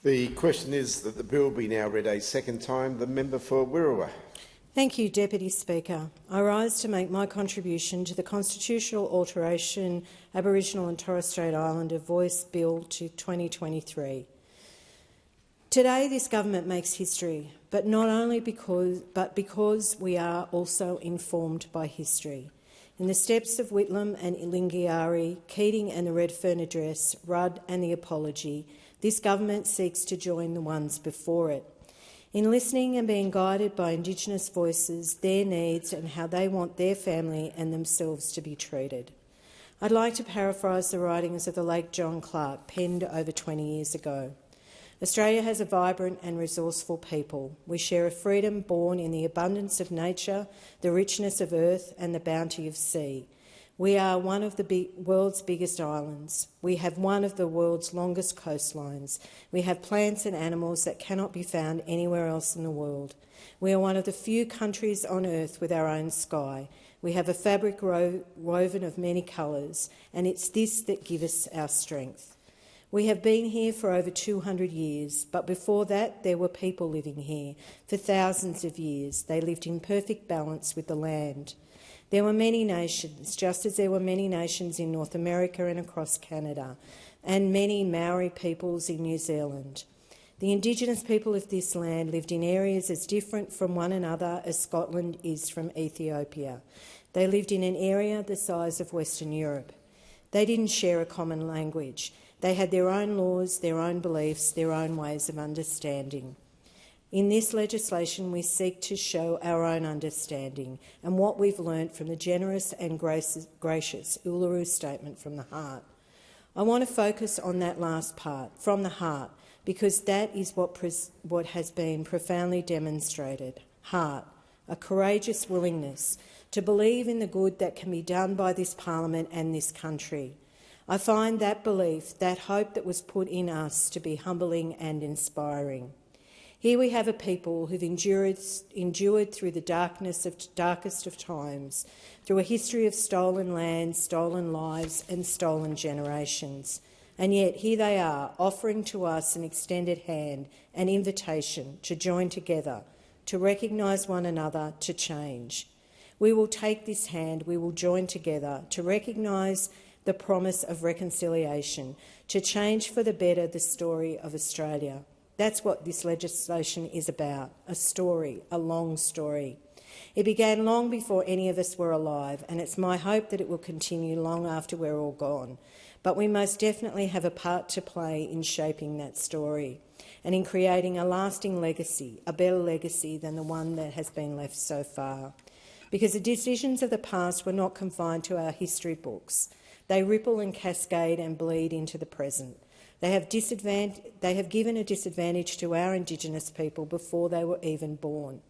The question is that the bill be now read a second time. The member for Wirrawah. Thank you, Deputy Speaker. I rise to make my contribution to the constitutional alteration Aboriginal and Torres Strait Islander Voice Bill to 2023. Today this government makes history, but not only because we are also informed by history. In the steps of Whitlam and Lingiari, Keating and the Redfern Address, Rudd and the Apology, this government seeks to join the ones before it. In listening and being guided by Indigenous voices, their needs and how they want their family and themselves to be treated. I'd like to paraphrase the writings of the late John Clarke, penned over 20 years ago. Australia has a vibrant and resourceful people. We share a freedom born in the abundance of nature, the richness of earth and the bounty of sea. We are one of the world's biggest islands. We have one of the world's longest coastlines. We have plants and animals that cannot be found anywhere else in the world. We are one of the few countries on earth with our own sky. We have a fabric woven of many colours, and it's this that gives us our strength. We have been here for over 200 years, but before that there were people living here for thousands of years. They lived in perfect balance with the land. There were many nations, just as there were many nations in North America and across Canada, and many Maori peoples in New Zealand. The Indigenous people of this land lived in areas as different from one another as Scotland is from Ethiopia. They lived in an area the size of Western Europe. They didn't share a common language. They had their own laws, their own beliefs, their own ways of understanding. In this legislation, we seek to show our own understanding and what we've learnt from the generous and gracious Uluru Statement from the heart. I want to focus on that last part, from the heart, because that is what has been profoundly demonstrated. Heart, a courageous willingness to believe in the good that can be done by this parliament and this country. I find that belief, that hope that was put in us to be humbling and inspiring. Here we have a people who've endured through the darkest of times, through a history of stolen lands, stolen lives and stolen generations. And yet here they are, offering to us an extended hand, an invitation to join together, to recognise one another, to change. We will take this hand, we will join together to recognise the promise of reconciliation, to change for the better the story of Australia. That's what this legislation is about, a story, a long story. It began long before any of us were alive, and it's my hope that it will continue long after we're all gone. But we most definitely have a part to play in shaping that story and in creating a lasting legacy, a better legacy than the one that has been left so far. Because the decisions of the past were not confined to our history books. They ripple and cascade and bleed into the present. They have given a disadvantage to our Indigenous people before they were even born.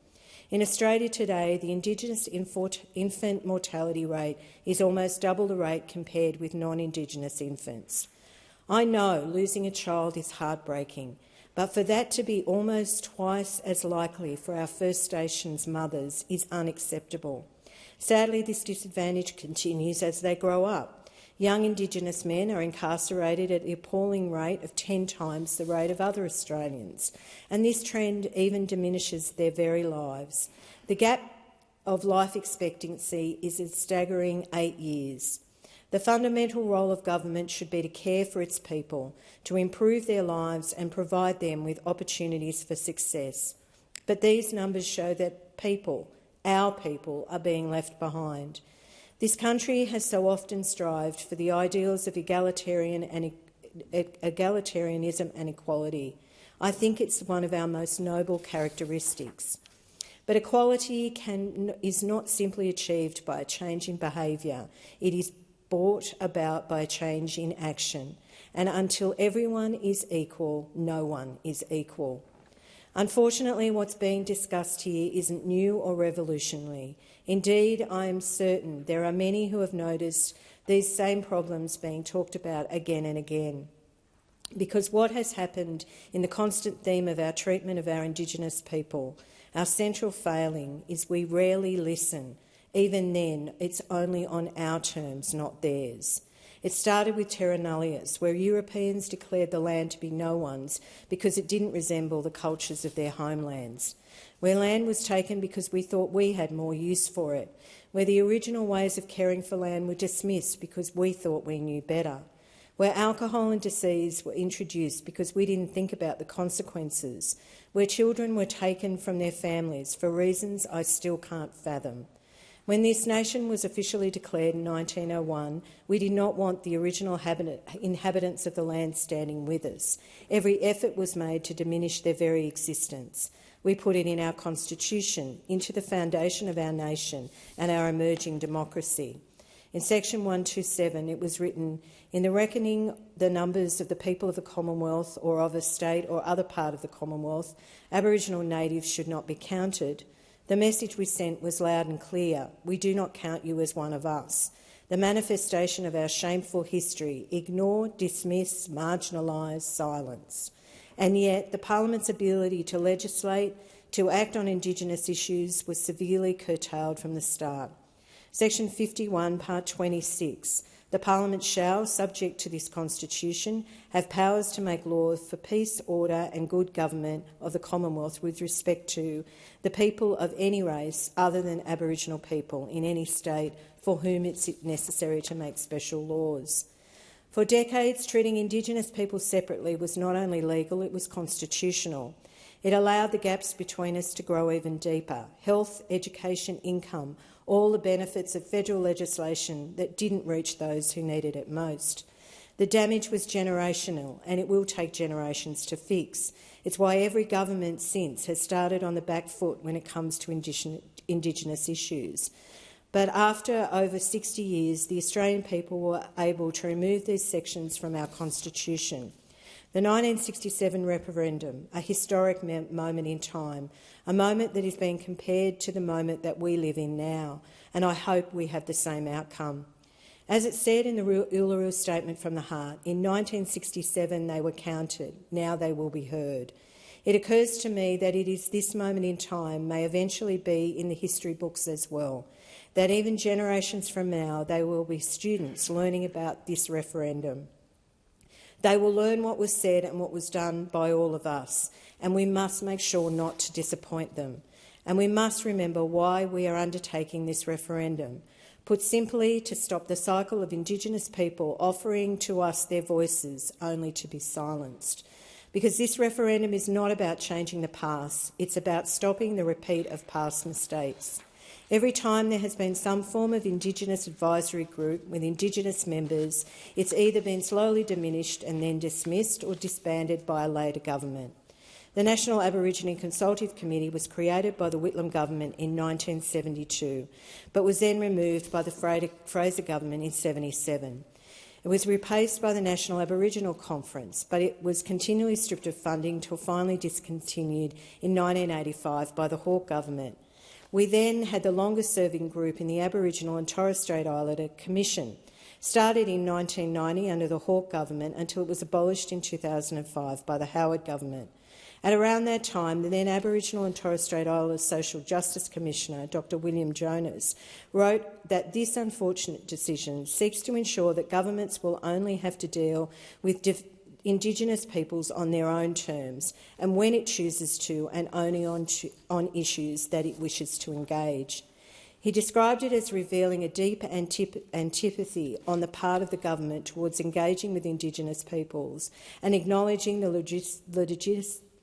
In Australia today, the Indigenous infant mortality rate is almost double the rate compared with non-Indigenous infants. I know losing a child is heartbreaking, but for that to be almost twice as likely for our First Nations mothers is unacceptable. Sadly, this disadvantage continues as they grow up. Young Indigenous men are incarcerated at the appalling rate of 10 times the rate of other Australians, and this trend even diminishes their very lives. The gap of life expectancy is a staggering 8 years. The fundamental role of government should be to care for its people, to improve their lives and provide them with opportunities for success. But these numbers show that people, our people, are being left behind. This country has so often strived for the ideals of egalitarianism and equality. I think it's one of our most noble characteristics. But equality is not simply achieved by a change in behaviour. It is brought about by a change in action. And until everyone is equal, no one is equal. Unfortunately, what's being discussed here isn't new or revolutionary. Indeed, I am certain there are many who have noticed these same problems being talked about again and again. Because what has happened in the constant theme of our treatment of our Indigenous people, our central failing, is we rarely listen. Even then, it's only on our terms, not theirs. It started with terra nullius, where Europeans declared the land to be no one's because it didn't resemble the cultures of their homelands, where land was taken because we thought we had more use for it, where the original ways of caring for land were dismissed because we thought we knew better, where alcohol and disease were introduced because we didn't think about the consequences, where children were taken from their families for reasons I still can't fathom. When this nation was officially declared in 1901, we did not want the original inhabitants of the land standing with us. Every effort was made to diminish their very existence. We put it in our constitution, into the foundation of our nation and our emerging democracy. In section 127, it was written, "In the reckoning the numbers of the people of the Commonwealth or of a state or other part of the Commonwealth, Aboriginal natives should not be counted. The message we sent was loud and clear. We do not count you as one of us. The manifestation of our shameful history. Ignore, dismiss, marginalise, silence." And yet the Parliament's ability to legislate, to act on Indigenous issues was severely curtailed from the start. Section 51, Part 26. The Parliament shall, subject to this Constitution, have powers to make laws for peace, order and good government of the Commonwealth with respect to the people of any race other than Aboriginal people in any state for whom it's necessary to make special laws. For decades, treating Indigenous people separately was not only legal, it was constitutional. It allowed the gaps between us to grow even deeper. Health, education, income, all the benefits of federal legislation that didn't reach those who needed it most. The damage was generational, and it will take generations to fix. It's why every government since has started on the back foot when it comes to Indigenous issues. But after over 60 years, the Australian people were able to remove these sections from our Constitution. The 1967 referendum, a historic moment in time, a moment that is being compared to the moment that we live in now, and I hope we have the same outcome. As it said in the Uluru Statement from the Heart, in 1967 they were counted, now they will be heard. It occurs to me that it is this moment in time may eventually be in the history books as well, that even generations from now they will be students learning about this referendum. They will learn what was said and what was done by all of us, and we must make sure not to disappoint them. And we must remember why we are undertaking this referendum. Put simply, to stop the cycle of Indigenous people offering to us their voices only to be silenced. Because this referendum is not about changing the past, it's about stopping the repeat of past mistakes. Every time there has been some form of Indigenous advisory group with Indigenous members, it's either been slowly diminished and then dismissed or disbanded by a later government. The National Aboriginal Consultative Committee was created by the Whitlam government in 1972, but was then removed by the Fraser government in 1977. It was replaced by the National Aboriginal Conference, but it was continually stripped of funding until finally discontinued in 1985 by the Hawke government. We then had the longest-serving group in the Aboriginal and Torres Strait Islander Commission, started in 1990 under the Hawke government until it was abolished in 2005 by the Howard government. At around that time, the then Aboriginal and Torres Strait Islander Social Justice Commissioner, Dr William Jonas, wrote that this unfortunate decision seeks to ensure that governments will only have to deal with Indigenous peoples on their own terms and when it chooses to, and only on issues that it wishes to engage. He described it as revealing a deep antipathy on the part of the government towards engaging with Indigenous peoples and acknowledging the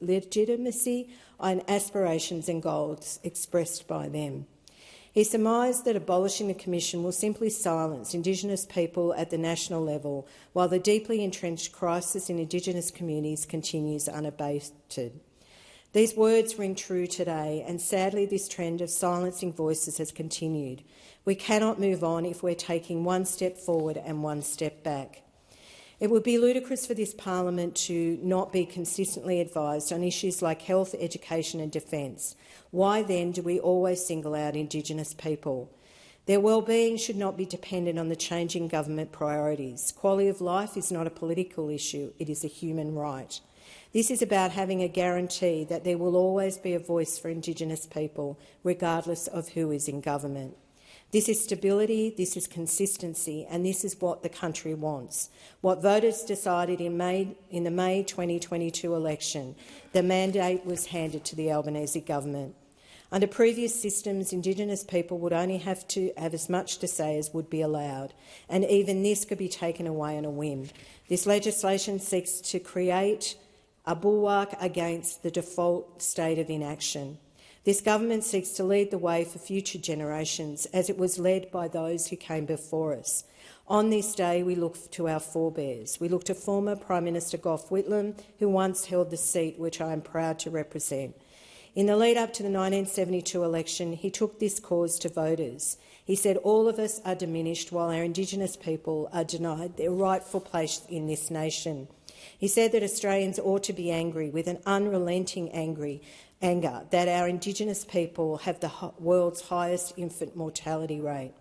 legitimacy and aspirations and goals expressed by them. He surmised that abolishing the Commission will simply silence Indigenous people at the national level, while the deeply entrenched crisis in Indigenous communities continues unabated. These words ring true today, and sadly this trend of silencing voices has continued. We cannot move on if we're taking one step forward and one step back. It would be ludicrous for this parliament to not be consistently advised on issues like health, education and defence. Why then do we always single out Indigenous people? Their well-being should not be dependent on the changing government priorities. Quality of life is not a political issue, it is a human right. This is about having a guarantee that there will always be a voice for Indigenous people, regardless of who is in government. This is stability, this is consistency, and this is what the country wants. What voters decided in the May 2022 election, the mandate was handed to the Albanese government. Under previous systems, Indigenous people would only have to have as much to say as would be allowed, and even this could be taken away on a whim. This legislation seeks to create a bulwark against the default state of inaction. This government seeks to lead the way for future generations, as it was led by those who came before us. On this day, we look to our forebears. We look to former Prime Minister Gough Whitlam, who once held the seat which I am proud to represent. In the lead-up to the 1972 election, he took this cause to voters. He said all of us are diminished while our Indigenous people are denied their rightful place in this nation. He said that Australians ought to be angry, with an unrelenting anger that our Indigenous people have the world's highest infant mortality rate.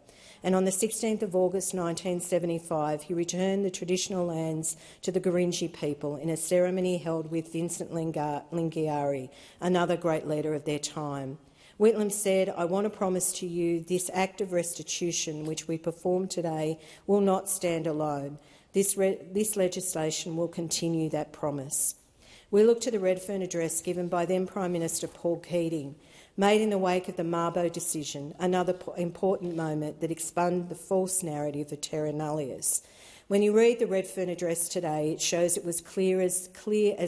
And on the 16th of August 1975, he returned the traditional lands to the Gurindji people in a ceremony held with Vincent Lingiari, another great leader of their time. Whitlam said, "I want to promise to you this act of restitution which we perform today will not stand alone. This legislation will continue that promise." We look to the Redfern address given by then Prime Minister Paul Keating, made in the wake of the Mabo decision, another important moment that expunged the false narrative of terra nullius. When you read the Redfern address today, it shows it was clear as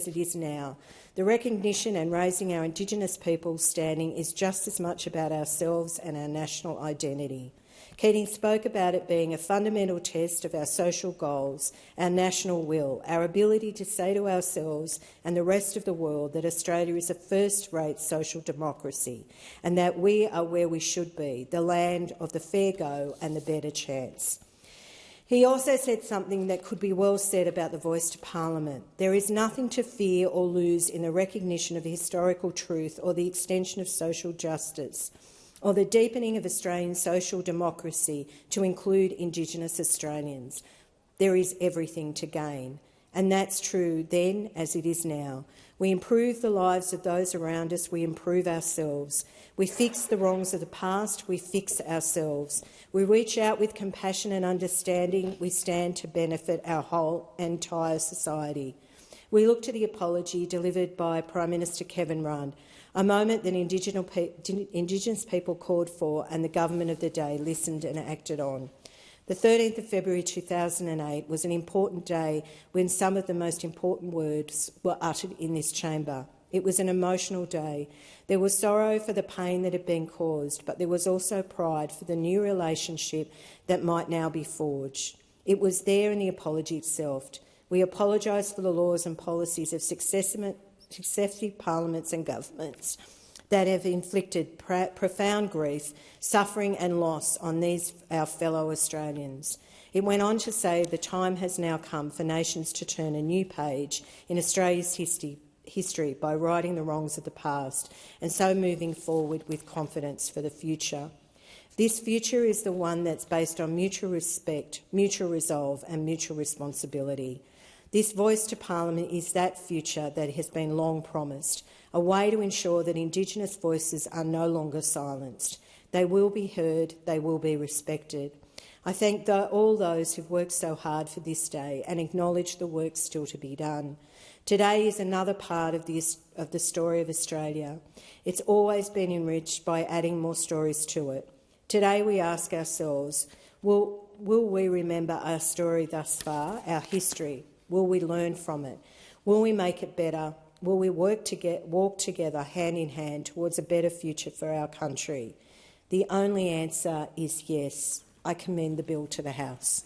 it is now. The recognition and raising our Indigenous people's standing is just as much about ourselves and our national identity. Keating spoke about it being a fundamental test of our social goals, our national will, our ability to say to ourselves and the rest of the world that Australia is a first-rate social democracy and that we are where we should be, the land of the fair go and the better chance. He also said something that could be well said about the voice to Parliament. There is nothing to fear or lose in the recognition of historical truth or the extension of social justice, or the deepening of Australian social democracy to include Indigenous Australians. There is everything to gain, and that's true then as it is now. We improve the lives of those around us, we improve ourselves. We fix the wrongs of the past, we fix ourselves. We reach out with compassion and understanding, we stand to benefit our whole entire society. We look to the apology delivered by Prime Minister Kevin Rudd, a moment that Indigenous people called for and the government of the day listened and acted on. The 13th of February 2008 was an important day when some of the most important words were uttered in this chamber. It was an emotional day. There was sorrow for the pain that had been caused, but there was also pride for the new relationship that might now be forged. It was there in the apology itself. We apologise for the laws and policies of successive parliaments and governments that have inflicted profound grief, suffering and loss on these, our fellow Australians. It went on to say the time has now come for nations to turn a new page in Australia's history by righting the wrongs of the past and so moving forward with confidence for the future. This future is the one that's based on mutual respect, mutual resolve and mutual responsibility. This voice to Parliament is that future that has been long promised, a way to ensure that Indigenous voices are no longer silenced. They will be heard, they will be respected. I thank all those who've worked so hard for this day and acknowledge the work still to be done. Today is another part of the story of Australia. It's always been enriched by adding more stories to it. Today we ask ourselves, will we remember our story thus far, our history? Will we learn from it? Will we make it better? Will we walk together hand in hand towards a better future for our country? The only answer is yes. I commend the bill to the House.